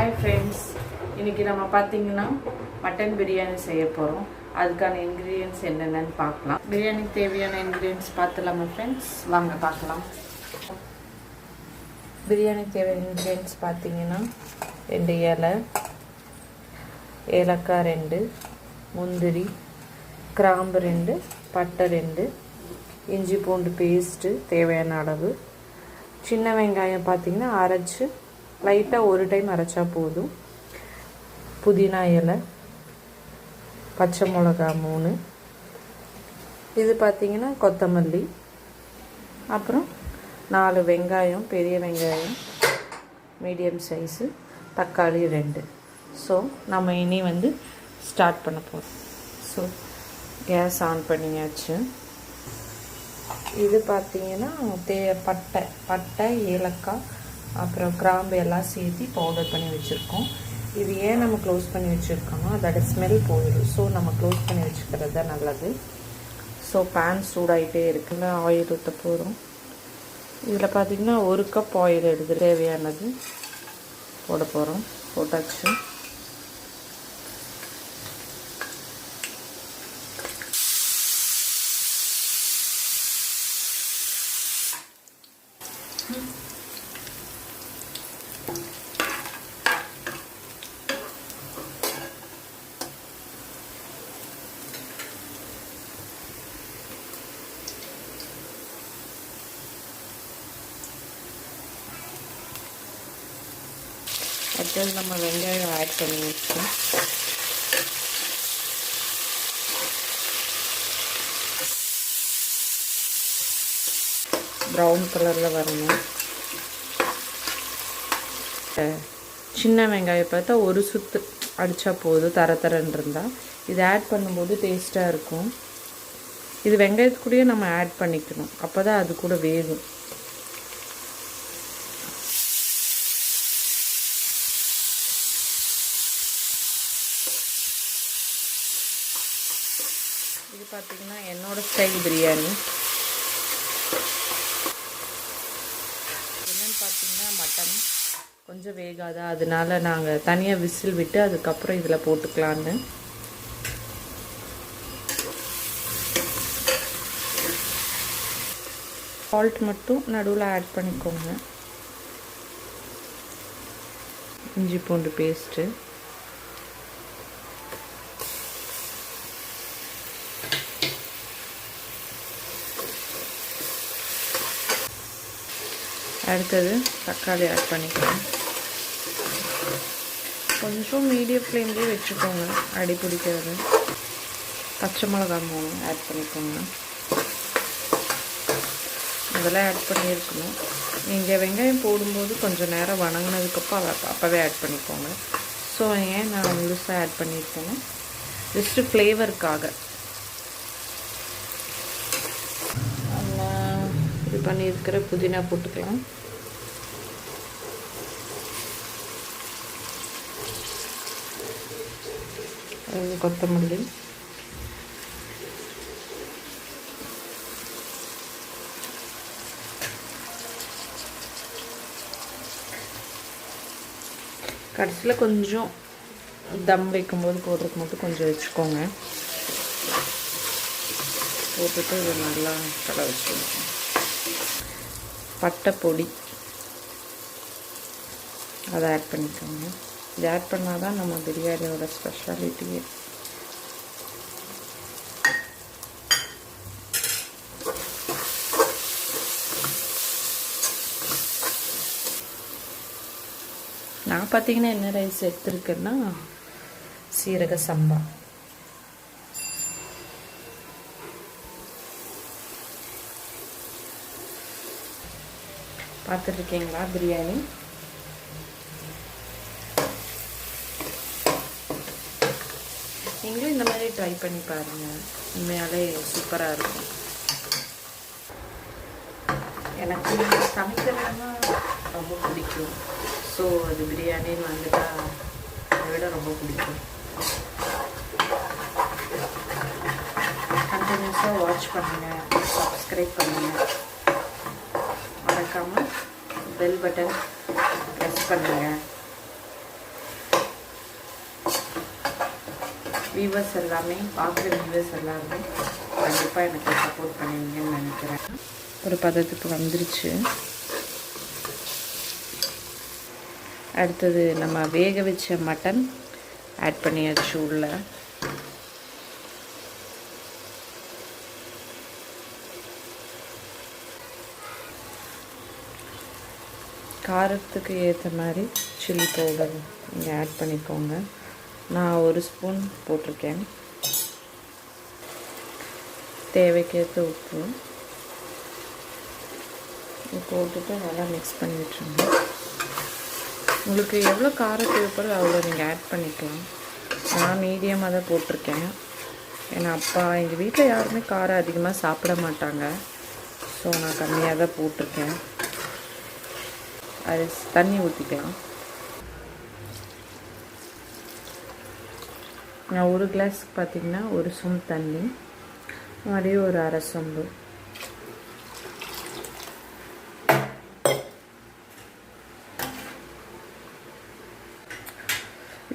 Hi friends, இன்றைக்கி நம்ம பார்த்திங்கன்னா மட்டன் பிரியாணி செய்ய போகிறோம். அதுக்கான இன்க்ரீடியன்ட்ஸ் என்னென்னு பார்க்கலாம். பிரியாணிக்கு தேவையான இன்க்ரீடியன்ட்ஸ் பார்த்துலாமா ஃப்ரெண்ட்ஸ்? வாங்க பார்க்கலாம். பிரியாணிக்கு தேவையான இன்க்ரீடியன்ட்ஸ் பார்த்திங்கன்னா 2 இலை, ஏலக்காய் 2, முந்திரி, கிராம்பு 2, பட்டை 2, இஞ்சி பூண்டு பேஸ்ட்டு தேவையான அளவு, சின்ன வெங்காயம் பார்த்திங்கன்னா அரைச்சி லைட்டாக ஒரு டைம் அரைச்சா போதும், புதினா இலை, பச்சை மிளகா 3, இது பார்த்திங்கன்னா கொத்தமல்லி, அப்புறம் 4 வெங்காயம், பெரிய வெங்காயம் மீடியம் சைஸு, தக்காளி 2. ஸோ நம்ம இனி ஸ்டார்ட் பண்ண போகிறோம். ஸோ கேஸ் ஆன் பண்ணியாச்சு. இது பார்த்திங்கன்னா பட்டை ஏலக்காய் அப்புறம் கிராம்பு எல்லாம் சேர்த்து பவுடர் பண்ணி வச்சுருக்கோம். இது ஏன் நம்ம க்ளோஸ் பண்ணி வச்சுருக்கோம்னா அதோட ஸ்மெல் போயிடும். ஸோ நம்ம க்ளோஸ் பண்ணி வச்சுக்கிறது தான் நல்லது. ஸோ பேன் சூடாகிட்டே இருக்குல்ல, ஆயில் ஊற்ற போகிறோம். இதில் பார்த்திங்கன்னா 1 கப் ஆயில் எடுத்து தேவையானது போட போகிறோம். போட்டாச்சு. அடுத்தது நம்ம வெங்காயம் ஆட் பண்ணி வச்சோம். ப்ரௌன் கலரில் வரணும். சின்ன வெங்காயம் பார்த்தா ஒரு சுத்து அடித்தா போதும், தரன்னு இருந்தால். இது ஆட் பண்ணும்போது டேஸ்ட்டாக இருக்கும். இது வெங்காயத்துக்கூடயே நம்ம ஆட் பண்ணிக்கணும், அப்போ தான் அது கூட வேகும். இது பார்த்திங்கன்னா என்னோடய ஸ்டைல் பிரியாணி. என்னென்னு பார்த்திங்கன்னா மட்டன் கொஞ்சம் வேகாதா, அதனால நாங்கள் தனியாக விசில் விட்டு அதுக்கப்புறம் இதில் போட்டுக்கலான்னு. சால்ட் மட்டும் நடுவில் ஆட் பண்ணிக்கோங்க. இஞ்சி பூண்டு பேஸ்ட்டு, அடுத்தது தக்காளி ஆட் பண்ணிக்கலாம். கொஞ்சம் மீடியம் ஃப்ளேம்லேயே வச்சுக்கோங்க, அடி பிடிக்காது. பச்சை மிளகா 3 ஆட் பண்ணிக்கோங்க. இதெல்லாம் ஆட் பண்ணியிருக்கணும். நீங்கள் வெங்காயம் போடும்போது கொஞ்சம் நேரம் வணங்கினதுக்கப்புறம் அப்போவே ஆட் பண்ணிக்கோங்க. ஸோ ஏன் நான் முழுசாக ஆட் பண்ணியிருக்கேன்னா ஜஸ்ட்டு ஃப்ளேவருக்காக. இது பண்ணியிருக்கிற புதினா போட்டுக்கலாம். கொத்தமல்லி, கடைசியில் கொஞ்சம் தம் வைக்கும்போது போடுறதுக்கு மட்டும் கொஞ்சம் வச்சுக்கோங்க. போட்டுட்டு இது நல்லா கடை வச்சுக்கோங்க. பட்டை பொடி அதை ஆட் பண்ணிக்கோங்க. இது ஆட் பண்ணால் தான் நம்ம பிரியாணியோட ஸ்பெஷாலிட்டியே. நான் பார்த்திங்கன்னா என்ன ரைஸ் எடுத்துருக்கேன்னா சீரக சம்பா. பார்த்துட்ருக்கீங்களா பிரியாணி? நீங்களும் இந்த மாதிரி ட்ரை பண்ணி பாருங்கள், உண்மையாலே சூப்பராக இருக்கும். எனக்கு சமைக்கிறதுனா ரொம்ப பிடிக்கும். ஸோ அது பிரியாணின்னு வந்துட்டால் அதை விட ரொம்ப பிடிக்கும். கண்டினியூஸாக வாட்ச் பண்ணுங்கள், சப்ஸ்கிரைப் பண்ணுங்கள், மறக்காமல் பெல் பட்டன் ப்ரெஸ் பண்ணுங்கள். வியூவர்ஸ் எல்லாமே பார்க்குற வியூவர்ஸ் எல்லாருமே கண்டிப்பாக எனக்கு சப்போர்ட் பண்ணுவீங்கன்னு நினைக்கிறேன். ஒரு பதத்துக்கு வந்துருச்சு. அடுத்தது நம்ம வேக வச்ச மட்டன் ஆட் பண்ணியாச்சு உள்ள. காரத்துக்கு ஏற்ற மாதிரி சில்லி பவுடர் நீங்கள் ஆட் பண்ணிக்கோங்க. நான் 1 ஸ்பூன் போட்டிருக்கேன். தேவைக்கேற்ற உப்பு போட்டுட்டு நல்லா மிக்ஸ் பண்ணி விட்டுருங்க. உங்களுக்கு எவ்வளோ காரம் தேவைப்படுதோ அவ்வளோ நீங்கள் ஆட் பண்ணிக்கலாம். நான் மீடியமாக தான் போட்டிருக்கேன். ஏன்னா அப்பா எங்கள் வீட்டில் யாருமே காரம் அதிகமாக சாப்பிட மாட்டாங்க. ஸோ நான் கம்மியாக தான் போட்டிருக்கேன். அது தண்ணி ஊற்றிக்கலாம். நான் 1 கிளாஸ்க்கு பார்த்திங்கன்னா 1 சொம்பு தண்ணி, அப்படியே ஒரு 1/2 சொம்பு.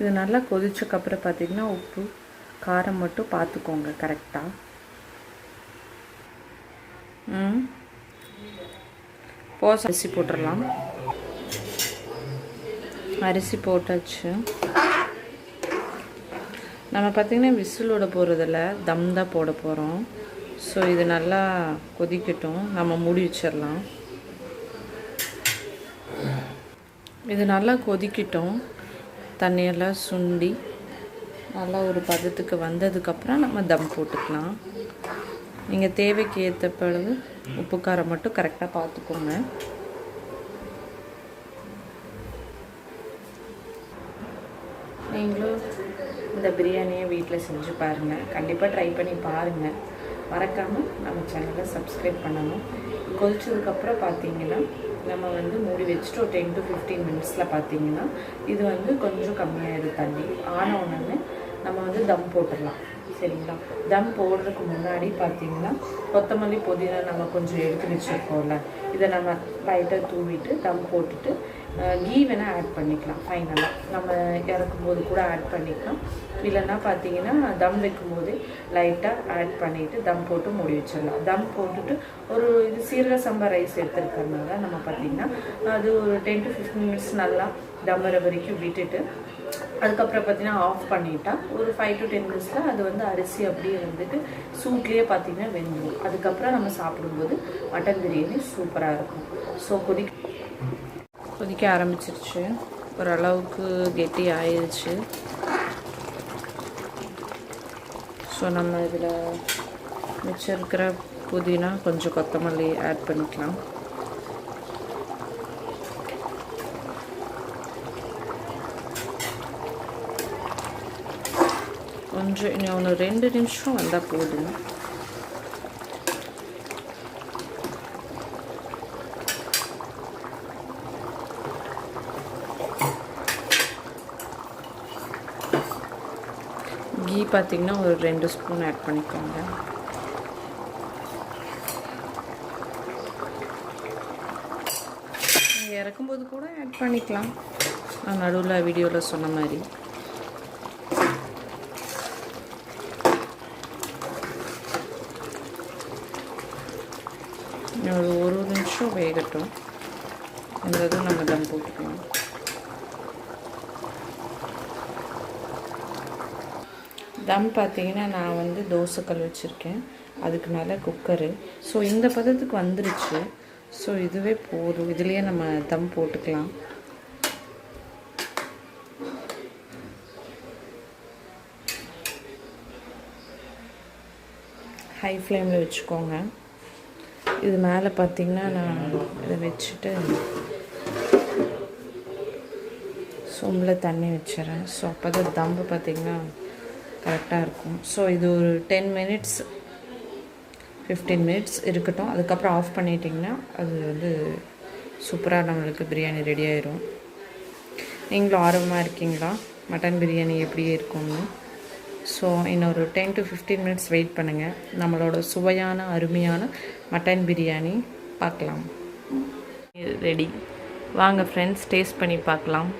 இது நல்லா கொதிச்சக்கப்புறம் பார்த்திங்கன்னா உப்பு காரம் மட்டும் பார்த்துக்கோங்க கரெக்டாக. அரிசி போட்டுடலாம். அரிசி போட்டாச்சு. நம்ம பார்த்திங்கன்னா விசிலோட போகிறதில்ல, தம் தான் போட போகிறோம். ஸோ இது நல்லா கொதிக்கட்டும். நம்ம மூடி வச்சிடலாம். இது நல்லா கொதிக்கட்டும். தண்ணியெல்லாம் சுண்டி நல்லா ஒரு பதத்துக்கு வந்ததுக்கப்புறம் நம்ம தம் போட்டுக்கலாம். நீங்கள் தேவைக்கு ஏற்ற பிறகு உப்பு காரம் மட்டும் கரெக்டாக பார்த்துக்கோங்க. நீங்களும் இந்த பிரியாணியை வீட்டில் செஞ்சு பாருங்கள். கண்டிப்பாக ட்ரை பண்ணி பாருங்கள். மறக்காமல் நம்ம சேனலை சப்ஸ்கிரைப் பண்ணணும். கொதிச்சதுக்கப்புறம் பார்த்தீங்கன்னா நம்ம மூடி வச்சுட்டு ஒரு 10 to 15 மினிட்ஸில் பார்த்தீங்கன்னா இது கொஞ்சம் கம்மியாகிடும் தண்ணி. ஆனவுடனே நம்ம தம் போட்டுடலாம். சரிங்களா? தம் போடுறதுக்கு முன்னாடி பார்த்தீங்கன்னா கொத்தமல்லி புதினா நம்ம கொஞ்சம் எடுத்து வச்சுருக்கோம்ல, இதை நம்ம லைட்டாக தூவிட்டு தம் போட்டுட்டு கீ வேணால் ஆட் பண்ணிக்கலாம். ஃபைனலாக நம்ம இறக்கும்போது கூட ஆட் பண்ணிக்கலாம். இல்லைன்னா பார்த்தீங்கன்னா தம் வைக்கும்போது லைட்டாக ஆட் பண்ணிவிட்டு தம் போட்டு மூடி வச்சிடலாம். தம் போட்டுட்டு ஒரு இது சீரக சம்பா ரைஸ் எடுத்துருக்கறதுனால நம்ம பார்த்திங்கன்னா அது ஒரு 10 to 15 மினிட்ஸ் நல்லா தம் வர வரைக்கும் விட்டுட்டு அதுக்கப்புறம் பார்த்தீங்கன்னா ஆஃப் பண்ணிட்டா ஒரு 5 to 10 மினிட்ஸில் அது அரிசி அப்படியே சூட்லேயே பார்த்தீங்கன்னா வெந்துடும். அதுக்கப்புறம் நம்ம சாப்பிடும்போது மட்டன் பிரியாணி சூப்பராக இருக்கும். ஸோ கொதிக்க ஆரம்பிச்சிருச்சு. ஓரளவுக்கு கெட்டி ஆயிடுச்சு. ஸோ நம்ம இதில் மிச்சம் இருக்கிற புதினா கொஞ்சம் கொத்தமல்லி ஆட் பண்ணிக்கலாம். கொஞ்சம் இன்னும் 2 நிமிஷம் வந்தால் போதும். கீ பார்த்திங்கன்னா ஒரு 2 ஸ்பூன் ஆட் பண்ணிக்கோங்க. நீங்கள் இறக்கும்போது கூட ஆட் பண்ணிக்கலாம். நான் நடுவில் வீடியோவில் சொன்ன மாதிரி. ஒரு நிமிஷம் வேகட்டும். இந்த இதுவும் நம்ம தம் போட்டுக்கலாம். தம் பார்த்திங்கன்னா நான் தோசைக்கல் வச்சுருக்கேன். அதுக்கு மேலே குக்கரு. ஸோ இந்த பதத்துக்கு வந்துருச்சு. ஸோ இதுவே போதும். இதுலேயே நம்ம தம் போட்டுக்கலாம். ஹை ஃப்ளேமில் வச்சுக்கோங்க. இது மேலே பார்த்திங்கன்னா நான் இதை வச்சுட்டு சொம்பில் தண்ணி வச்சிடறேன். ஸோ அப்போ தான் தம்பு பார்த்திங்கன்னா கரெக்டாக இருக்கும். ஸோ இது ஒரு 10 மினிட்ஸ் 15 மினிட்ஸ் இருக்கட்டும். அதுக்கப்புறம் ஆஃப் பண்ணிட்டிங்கன்னா அது சூப்பராக நம்மளுக்கு பிரியாணி ரெடி ஆயிரும். நீங்களும் ஆர்வமாக இருக்கீங்களா மட்டன் பிரியாணி எப்படியே இருக்கும்னு? ஸோ இன்னொரு 10 to 15 மினிட்ஸ் வெயிட் பண்ணுங்கள். நம்மளோட சுவையான அருமையான மட்டன் பிரியாணி பார்க்கலாம். ரெடி. வாங்க ஃப்ரெண்ட்ஸ், டேஸ்ட் பண்ணி பார்க்கலாம்.